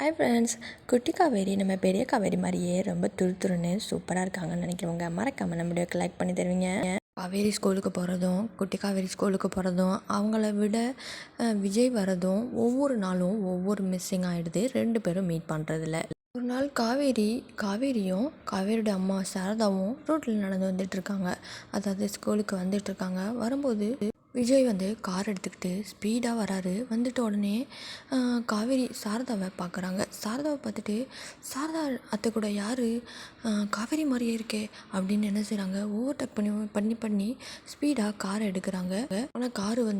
Hi friends, குட்டி காவேரி நம்ம பெரிய காவேரி மாதிரியே ரொம்ப துருதுருன்னு சூப்பராக இருக்காங்கன்னு நினைக்கிறவங்க மறக்காமல் நம்ம வீடியோக்கு லைக் பண்ணி தருவீங்க. காவேரி ஸ்கூலுக்கு போகிறதும் குட்டி காவேரி ஸ்கூலுக்கு போகிறதும் அவங்கள விட விஜய் வரதும் ஒவ்வொரு நாளும் ஒவ்வொரு மிஸ்ஸிங் ஆகிடுது. 2 பேரும் மீட் பண்ணுறதில்ல. ஒரு நாள் காவேரியும் காவேரியோட அம்மா சாரதாவும் ரோட்டில் நடந்து வந்துட்டுருக்காங்க. அதாவது ஸ்கூலுக்கு வந்துட்டுருக்காங்க. வரும்போது விஜய் கார் எடுத்துக்கிட்டு ஸ்பீடாக வராரு. வந்துட்டு உடனே காவேரி சாரதாவை பார்க்குறாங்க. சாரதாவை பார்த்துட்டு, சாரதா அத்தை கூட யார், காவேரி மாதிரியே இருக்கே அப்படின்னு என்ன செய்கிறாங்க, ஓவர்டேக் பண்ணி ஸ்பீடாக காரை எடுக்கிறாங்க. ஆனால் காரு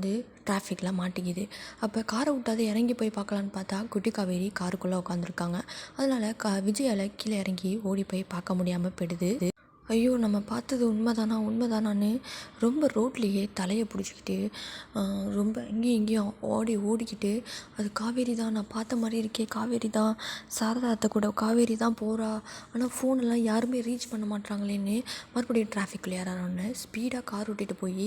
டிராஃபிக்கில் மாட்டிக்குது. அப்போ காரை விட்டாத இறங்கி போய் பார்க்கலான்னு பார்த்தா குட்டி காவேரி காருக்குள்ளே உட்காந்துருக்காங்க. அதனால் விஜயால் கீழே இறங்கி ஓடி போய் பார்க்க முடியாமல் போயிடுது. ஐயோ, நம்ம பார்த்தது உண்மைதானான்னு ரொம்ப ரோட்லேயே தலையை பிடிச்சிக்கிட்டு ரொம்ப இங்கேயும் ஓடிக்கிட்டு, அது காவேரி தான், நான் பார்த்த மாதிரி இருக்கே, காவேரி தான், சாரதா அத்தை கூட காவேரி தான் போகிறா, ஆனால் ஃபோனெல்லாம் யாருமே ரீச் பண்ண மாட்டாங்களேன்னு மறுபடியும் டிராஃபிக்கில் ஏறாரோன்னு ஸ்பீடாக கார் ஓட்டிகிட்டு போய்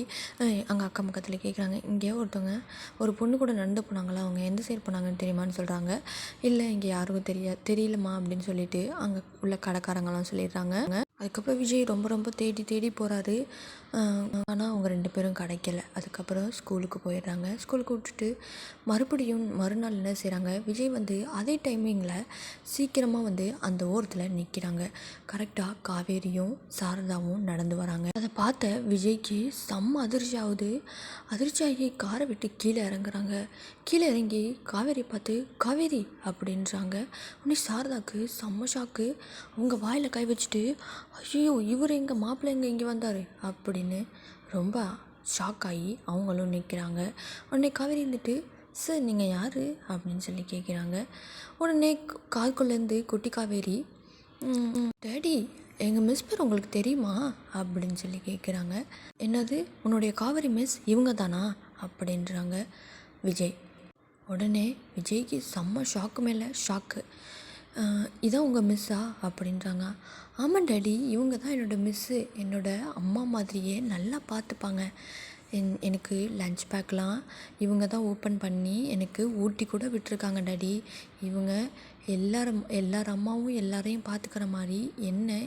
அங்கே அக்கம் பக்கத்தில் கேட்குறாங்க. இங்கே ஒருத்தவங்க ஒரு பொண்ணு கூட நடந்து போனாங்களா, அவங்க எந்த சைடு போனாங்கன்னு தெரியுமான்னு சொல்கிறாங்க. இல்லை, இங்கே யாருக்கும் தெரியலம்மா அப்படின்னு சொல்லிட்டு அங்கே உள்ள கடைக்காரங்களாம் சொல்லிடுறாங்க. அதுக்கப்புறம் விஜய் ரொம்ப தேடி போகிறாரு. ஆனால் அவங்க 2 பேரும் கிடைக்கல. அதுக்கப்புறம் ஸ்கூலுக்கு போயிடுறாங்க. ஸ்கூலுக்கு விட்டுட்டு மறுபடியும் மறுநாள் என்ன செய்கிறாங்க, விஜய் அதே டைமிங்கில் சீக்கிரமாக அந்த ஓரத்தில் நிற்கிறாங்க. கரெக்டாக காவேரியும் சாரதாவும் நடந்து வராங்க. அதை பார்த்த விஜய்க்கு செம்ம அதிர்ச்சி ஆகுது. அதிர்ச்சியாகி காரை விட்டு கீழே இறங்குறாங்க. கீழே இறங்கி காவேரி பார்த்து காவேரி அப்படின்றாங்க. உடனே சாரதாவுக்கு செம்ம ஷாக்கு. அவங்க வாயில் கை வச்சுட்டு, ஐயோ, இவர் எங்கள் மாப்பிள்ளை இங்கே வந்தார் அப்படின்னு ரொம்ப ஷாக் ஆகி அவங்களும் நிற்கிறாங்க. உடனே காவேரி சார், நீங்கள் யார் அப்படின்னு சொல்லி கேட்குறாங்க. உடனே காருக்குள்ளேருந்து குட்டி காவேரி, டேடி, எங்கள் மிஸ் பேர் உங்களுக்கு தெரியுமா அப்படின்னு சொல்லி கேட்குறாங்க. என்னது, உன்னுடைய காவேரி மிஸ் இவங்க தானா அப்படின்றாங்க விஜய். உடனே விஜய்க்கு செம்ம ஷாக்கு மேலே ஷாக்கு. இதான் உங்கள் மிஸ்ஸா அப்படின்றாங்க. ஆமாம் டேடி, இவங்க தான் என்னோடய மிஸ்ஸு. என்னோடய அம்மா மாதிரியே நல்லா பார்த்துப்பாங்க. எனக்கு லஞ்ச் பேக்லாம் இவங்க தான் ஓப்பன் பண்ணி எனக்கு ஊட்டி கூட விட்டுருக்காங்க டேடி. இவங்க எல்லார் அம்மாவும் எல்லாரையும் பார்த்துக்கிற மாதிரி என்ன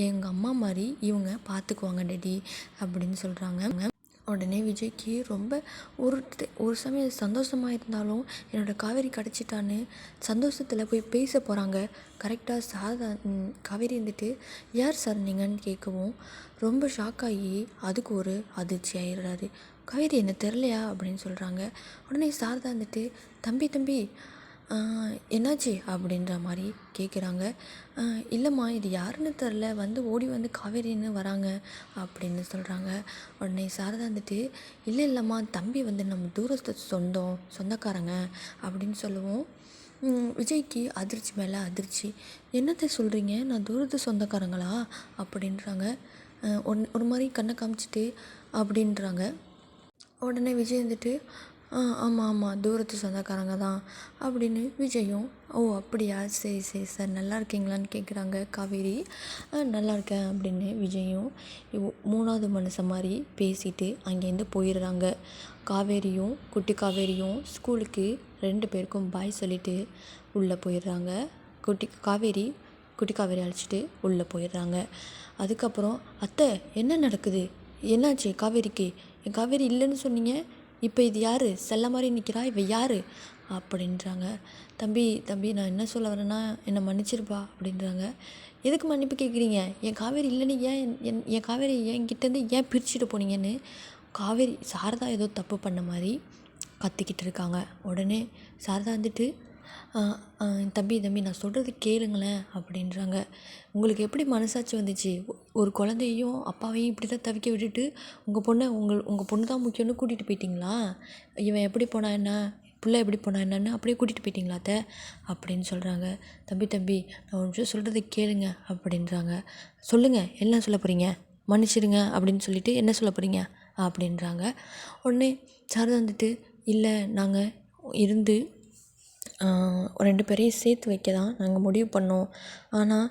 எங்கள் அம்மா மாதிரி இவங்க பார்த்துக்குவாங்க டேடி அப்படின்னு சொல்கிறாங்க. உடனே விஜய்க்கு ரொம்ப ஒரு சமயம் சந்தோஷமாக இருந்தாலும் என்னோடய காவேரி கிடச்சிட்டான்னு சந்தோஷத்தில் போய் பேச போகிறாங்க. கரெக்டாக காவேரி யார் சார் நீங்கன்னு கேட்கவும் ரொம்ப ஷாக்காகி அதுக்கு ஒரு அதிர்ச்சி ஆகிடுறாரு. காவேரி என்ன தெரிலையா அப்படின்னு சொல்கிறாங்க. உடனே சாரதா தம்பி என்னாச்சு அப்படின்ற மாதிரி கேட்குறாங்க. இல்லைம்மா, இது யாருன்னு தெரில, ஓடி காவேரின்னு வராங்க அப்படின்னு சொல்கிறாங்க. உடனே சாரதா இல்லைம்மா, தம்பி நம்ம தூரத்து சொந்தக்காரங்க அப்படின்னு சொல்லுவோம். விஜய்க்கு அதிர்ச்சி மேலே அதிர்ச்சி. என்னத்தை சொல்கிறீங்க, நான் தூரத்து சொந்தக்காரங்களா அப்படின்றாங்க. ஒரு மாதிரி கண்ணை காமிச்சிட்டு அப்படின்றாங்க. உடனே விஜய் ஆமாம், தூரத்து சொந்தக்காரங்க தான் அப்படின்னு விஜயும், ஓ அப்படியா, சரி சார், நல்லா இருக்கீங்களான்னு கேட்குறாங்க காவேரி. நல்லா இருக்கேன் அப்படின்னு விஜயும் 3வது மனுஷன் மாதிரி பேசிட்டு அங்கேருந்து போயிடுறாங்க. காவேரியும் குட்டி காவேரியும் ஸ்கூலுக்கு 2 பேருக்கும் பாய் சொல்லிவிட்டு உள்ளே போயிடுறாங்க. குட்டி காவேரி அழைச்சிட்டு உள்ளே போயிடுறாங்க. அதுக்கப்புறம், அத்தை என்ன நடக்குது, என்னாச்சு காவேரிக்கு, என் காவேரி இல்லைன்னு சொன்னீங்க, இப்போ இது யார் செல்ல மாதிரி நிற்கிறா, இவ யார் அப்படின்றாங்க. தம்பி நான் என்ன சொல்ல வரேன்னா என்னை மன்னிச்சிருப்பா அப்படின்றாங்க. எதுக்கு மன்னிப்பு கேட்குறீங்க, என் காவேரி இல்லைன்னு என் காவேரி என்கிட்டேருந்து ஏன் பிரிச்சுட்டு போனீங்கன்னு காவேரி சாரதா ஏதோ தப்பு பண்ண மாதிரி கத்திக்கிட்டு இருக்காங்க. உடனே சாரதா தம்பி நான் சொல்கிறது கேளுங்களேன் அப்படின்றாங்க. உங்களுக்கு எப்படி மனசாட்சி வந்துச்சு, ஒரு குழந்தையும் அப்பாவையும் இப்படி தான் தவிக்க விட்டுட்டு உங்கள் பொண்ணு தான் முக்கியம்னு கூட்டிகிட்டு போயிட்டீங்களா, இவன் எப்படி போனா என்ன, பிள்ளை எப்படி போனா என்னன்னு அப்படியே கூட்டிகிட்டு போயிட்டீங்களா அத்தை அப்படின்னு சொல்கிறாங்க. தம்பி நான் ஒரு நிமிஷம் சொல்கிறது கேளுங்க அப்படின்றாங்க. சொல்லுங்கள், என்ன சொல்ல போகிறீங்க, மன்னிச்சிடுங்க அப்படின்னு சொல்லிட்டு என்ன சொல்ல போகிறீங்க அப்படின்றாங்க. உடனே சாரதா இல்லை, நாங்கள் இருந்து 2 பேரையும் சேர்த்து வைக்க தான் நாங்கள் முடிவு பண்ணோம். ஆனால்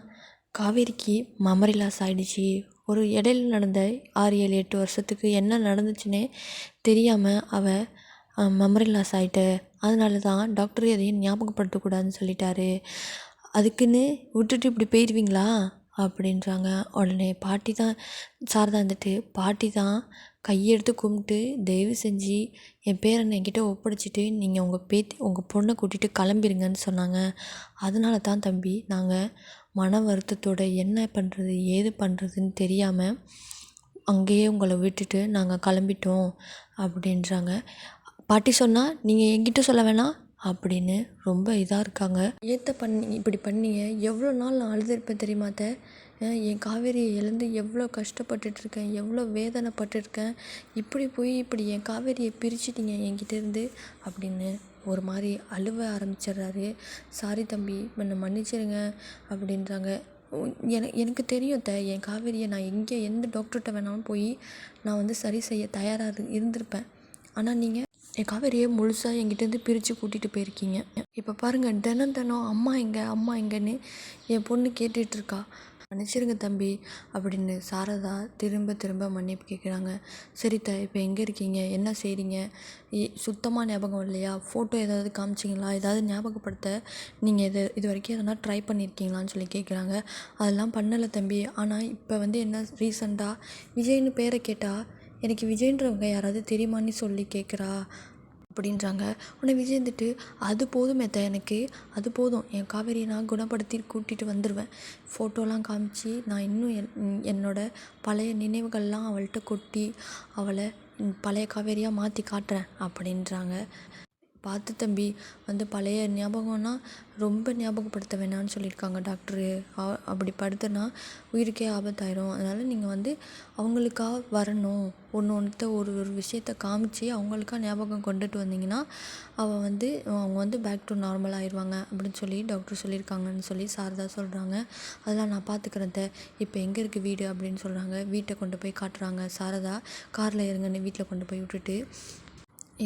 காவேரிக்கு மெமரி லாஸ் ஆகிடுச்சி. ஒரு இடையில நடந்த 6, 7, 8 வருஷத்துக்கு என்ன நடந்துச்சுன்னே தெரியாமல் அவள் மெமரி லாஸ் ஆகிட்டு அதனால தான் டாக்டர் எதையும் ஞாபகப்படுத்தக்கூடாதுன்னு சொல்லிட்டாரு. அதுக்குன்னு விட்டுட்டு இப்படி போயிடுவீங்களா அப்படின்றாங்க. உடனே பாட்டி தான் சாரதா இருந்துட்டு பாட்டி தான் கையெடுத்து கும்பிட்டு தயவு செஞ்சு என் பேரனை என்கிட்ட ஒப்படைச்சிட்டு நீங்கள் உங்கள் பொண்ணை கூட்டிகிட்டு கிளம்பிருங்கன்னு சொன்னாங்க. அதனால தான் தம்பி நாங்கள் மன வருத்தத்தோட என்ன பண்ணுறது ஏது பண்ணுறதுன்னு தெரியாமல் அங்கேயே உங்களை விட்டுட்டு நாங்கள் கிளம்பிட்டோம் அப்படின்றாங்க. பாட்டி சொன்னால் நீங்கள் என்கிட்ட சொல்ல வேணாம் அப்படின்னு ரொம்ப இதாக இருக்காங்க. இப்படி பண்ணீங்க எவ்வளோ நாள் நான் அழுதுருப்பேன் தெரியுமா அத்தை? என் காவேரியை இழந்து எவ்வளோ கஷ்டப்பட்டுட்ருக்கேன், எவ்வளோ வேதனைப்பட்டுருக்கேன். இப்படி என் காவேரியை பிரிச்சுட்டீங்க என்கிட்டேருந்து அப்படின்னு ஒரு மாதிரி அழுவ ஆரம்பிச்சிடுறாரு. சாரி தம்பி, என்னை மன்னிச்சிருங்க அப்படின்றாங்க. எனக்கு தெரியும் அத்தை, என் காவேரியை நான் எந்த டாக்டர்கிட்ட வேணாலும் போய் நான் வந்து சரி செய்ய தயாராக இருந்திருப்பேன். ஆனால் நீங்கள் என் காவேரியை முழுசாக என்கிட்டேருந்து பிரித்து கூட்டிகிட்டு போயிருக்கீங்க. இப்போ பாருங்கள், தினம் அம்மா எங்கன்னு என் பொண்ணு கேட்டுட்ருக்கா. மன்னிச்சிருங்க தம்பி அப்படின்னு சாரதா திரும்ப மன்னிப்பு கேட்குறாங்க. சரித்த, இப்போ எங்கே இருக்கீங்க, என்ன செய்கிறீங்க, சுத்தமாக ஞாபகம் இல்லையா? ஃபோட்டோ ஏதாவது காமிச்சிங்களா? ஏதாவது ஞாபகப்படுத்த நீங்கள் இது வரைக்கும் எதனா ட்ரை பண்ணியிருக்கீங்களான்னு சொல்லி கேட்குறாங்க. அதெல்லாம் பண்ணலை தம்பி. ஆனால் இப்போ வந்து என்ன ரீசெண்டாக விஜய்னு பேரை கேட்டால் எனக்கு விஜய்ன்றவங்க யாராவது தெரியுமான்னு சொல்லி கேட்குறா அப்படின்றாங்க. உடனே விஜய் வந்துட்டு அது போதும் எனக்கு, அது போதும், என் காவேரியை நான் குணப்படுத்தி கூட்டிகிட்டு வந்துடுவேன். ஃபோட்டோலாம் காமிச்சு நான் இன்னும் என்னோட பழைய நினைவுகள்லாம் அவள்கிட்ட கொட்டி அவளை பழைய காவேரியாக மாற்றி காட்டுறேன் அப்படின்றாங்க. பார்த்து தம்பி, வந்து பழைய ஞாபகம்னா ரொம்ப ஞாபகப்படுத்த வேணான்னு சொல்லியிருக்காங்க டாக்டரு. அப்படி படுத்துனா உயிருக்கே ஆபத்தாயிரும். அதனால் நீங்கள் வந்து அவங்களுக்காக வரணும், ஒரு விஷயத்த காமிச்சு அவங்களுக்கா ஞாபகம் கொண்டுட்டு வந்தீங்கன்னா அவங்க வந்து பேக் டு நார்மல் ஆயிடுவாங்க அப்படின்னு சொல்லி டாக்டர் சொல்லியிருக்காங்கன்னு சொல்லி சாரதா சொல்கிறாங்க. அதெல்லாம் நான் பார்த்துக்கிறேன். இப்போ எங்கே இருக்குது வீடு அப்படின்னு சொல்கிறாங்க. வீட்டை கொண்டு போய் காட்டுறாங்க. சாரதா காரில் இறங்குன்னு வீட்டில் கொண்டு போய் விட்டுட்டு,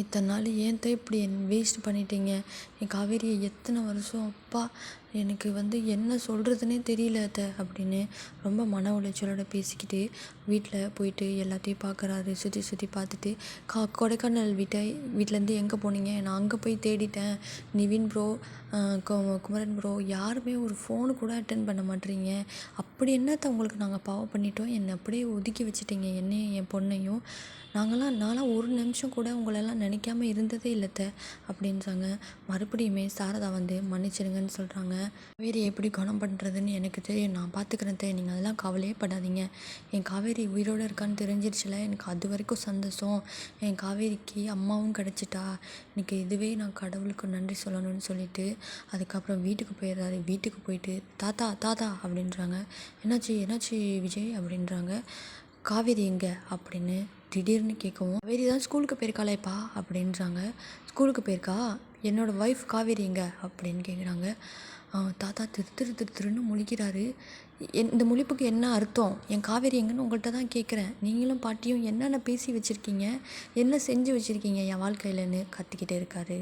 இத்தனை நாள் ஏன் இப்படி வேஸ்ட் பண்ணிட்டீங்க என் காவேரியை, எத்தனை வருஷம், அப்பா எனக்கு வந்து என்ன சொல்கிறதுனே தெரியல அத்தை அப்படின்னு ரொம்ப மன உளைச்சலோட பேசிக்கிட்டு வீட்டில் போயிட்டு எல்லாத்தையும் பார்க்குறாரு. சுற்றி பார்த்துட்டு கொடைக்கானல் வீட்டிலேருந்து எங்கே போனீங்க, நான் அங்கே போய் தேடிட்டேன், நிவின் ப்ரோ, குமரன் ப்ரோ யாருமே ஒரு ஃபோனு கூட அட்டன் பண்ண மாட்டேறீங்க. அப்படி என்னத்தை உங்களுக்கு நாங்கள் பாவம் பண்ணிட்டோம், என்னை அப்படியே ஒதுக்கி வச்சுட்டீங்க, என்னையும் என் பொண்ணையும். நான்லாம் ஒரு நிமிஷம் கூட உங்களெல்லாம் நினைக்காம இருந்ததே இல்லைத்த அப்படின்றாங்க. மறுபடியுமே சாரதா வந்து மன்னிச்சிடுங்கன்னு சொல்கிறாங்க. காவேரி எப்படி குணம் பண்ணுறதுன்னு எனக்கு தெரியும், நான் பார்த்துக்கிறேன். நீங்கள் அதெல்லாம் கவலையே படாதீங்க. என் காவேரி உயிரோடு இருக்கான்னு தெரிஞ்சிருச்சுல, எனக்கு அது வரைக்கும் சந்தோஷம். என் காவேரிக்கு அம்மாவும் கிடச்சிட்டா, எனக்கு இதுவே நான் கடவுளுக்கு நன்றி சொல்லணும்னு சொல்லிட்டு அதுக்கப்புறம் வீட்டுக்கு போயிடுறாரு. வீட்டுக்கு போயிட்டு தாத்தா அப்படின்றாங்க. என்னாச்சு விஜய் அப்படின்றாங்க. காவேரி எங்கே அப்படின்னு திடீர்னு கேட்கவும், காவேரி தான் ஸ்கூலுக்கு போயிருக்காளேப்பா அப்படின்றாங்க. ஸ்கூலுக்கு போயிருக்கா, என்னோடய ஒய்ஃப் காவேரி எங்கே அப்படின்னு கேட்குறாங்க. தாத்தா திருன்னு முழிக்கிறாரு. இந்த முழிப்புக்கு என்ன அர்த்தம், என் காவேரி எங்கன்னு உங்கள்கிட்ட தான் கேட்குறேன், நீங்களும் பாட்டியும் என்னென்ன பேசி வச்சுருக்கீங்க, என்ன செஞ்சு வச்சுருக்கீங்க என் வாழ்க்கையிலன்னு கத்திக்கிட்டே இருக்காரு.